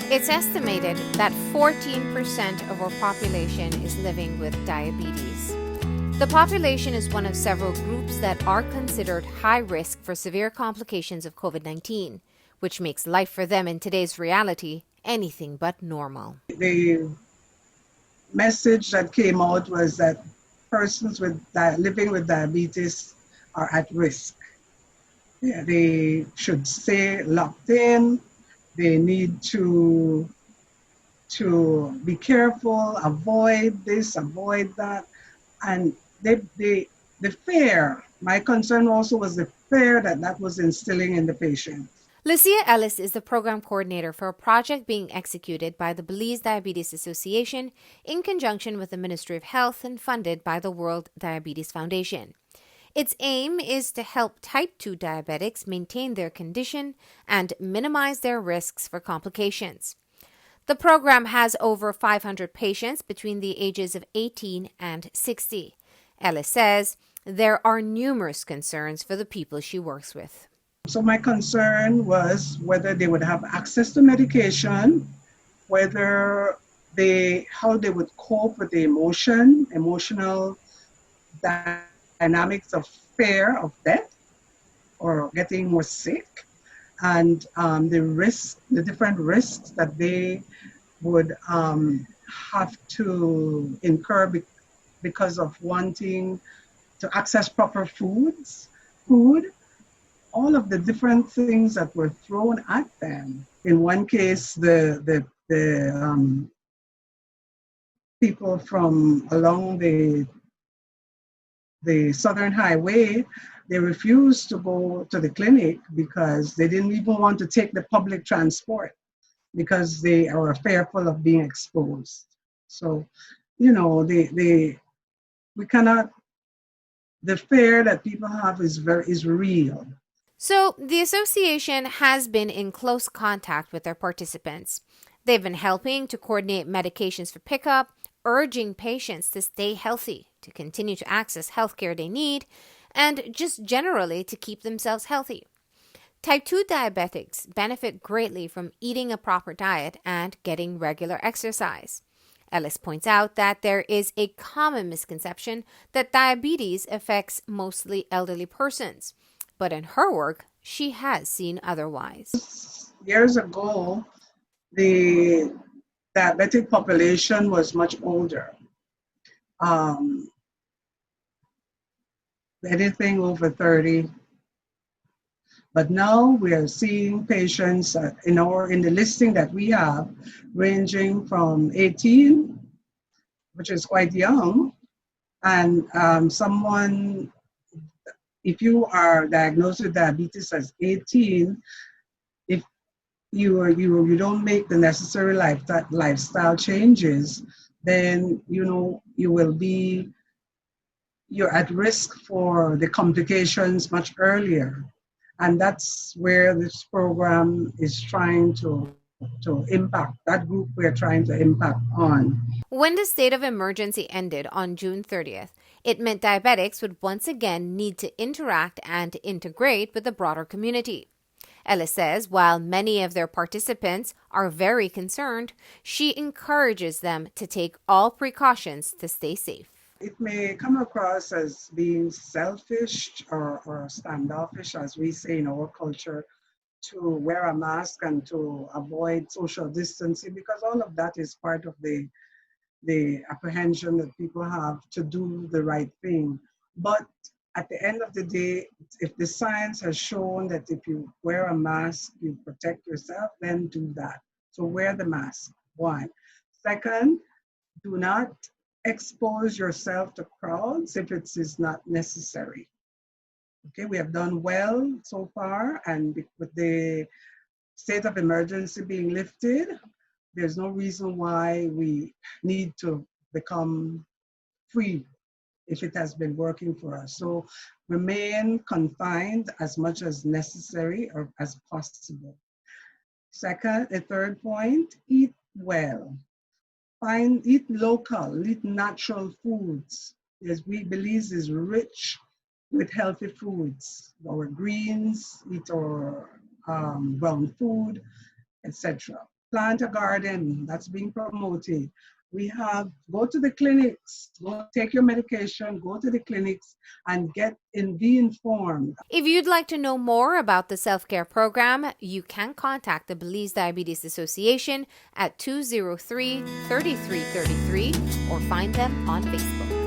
It's estimated that 14% of our population is living with diabetes. The population is one of several groups that are considered high risk for severe complications of COVID-19, which makes life for them in today's reality anything but normal. The message that came out was that persons with living with diabetes are at risk. Yeah, they should stay locked in. They need to be careful, avoid this, avoid that, and the fear. My concern also was the fear that that was instilling in the patient. Lucia Ellis is the program coordinator for a project being executed by the Belize Diabetes Association in conjunction with the Ministry of Health and funded by the World Diabetes Foundation. Its aim is to help type 2 diabetics maintain their condition and minimize their risks for complications. The program has over 500 patients between the ages of 18 and 60. Ellis says there are numerous concerns for the people she works with. So my concern was whether they would have access to medication, whether how they would cope with the emotional dynamics of fear of death or getting more sick, and the different risks that they would have to incur because of wanting to access proper food, all of the different things that were thrown at them. In one case, the people from along the Southern Highway, they refused to go to the clinic because they didn't even want to take the public transport because they are fearful of being exposed. So, we cannot, the fear that people have is real. So, the association has been in close contact with their participants. They've been helping to coordinate medications for pickup, urging patients to stay healthy, to continue to access healthcare they need, and just generally to keep themselves healthy. Type 2 diabetics benefit greatly from eating a proper diet and getting regular exercise. Ellis points out that there is a common misconception that diabetes affects mostly elderly persons. But in her work, she has seen otherwise. Years ago, the diabetic population was much older. Um, Anything over 30. But now we are seeing patients in the listing that we have ranging from 18, which is quite young, and someone, if you are diagnosed with diabetes as 18, if you don't make the necessary lifestyle changes, then you're at risk for the complications much earlier. And that's where this program is trying to impact, that group we're trying to impact on. When the state of emergency ended on June 30th, it meant diabetics would once again need to interact and integrate with the broader community. Ellis says while many of their participants are very concerned, she encourages them to take all precautions to stay safe. It may come across as being selfish or standoffish, as we say in our culture, to wear a mask and to avoid social distancing, because all of that is part of the apprehension that people have to do the right thing. But at the end of the day, if the science has shown that if you wear a mask, you protect yourself, then do that. So wear the mask, one. Second, do not expose yourself to crowds if it is not necessary. Okay, we have done well so far, and with the state of emergency being lifted, there's no reason why we need to become free if it has been working for us. So remain confined as much as necessary or as possible. Second, the third point, eat well. Eat local, eat natural foods. Yes, Belize is rich with healthy foods. Our greens, eat our brown food, etc. plant a garden that's being promoted. We have go to the clinics, go take your medication, go to the clinics and be informed. If you'd like to know more about the self care program, you can contact the Belize Diabetes Association at 203 3333 or find them on Facebook.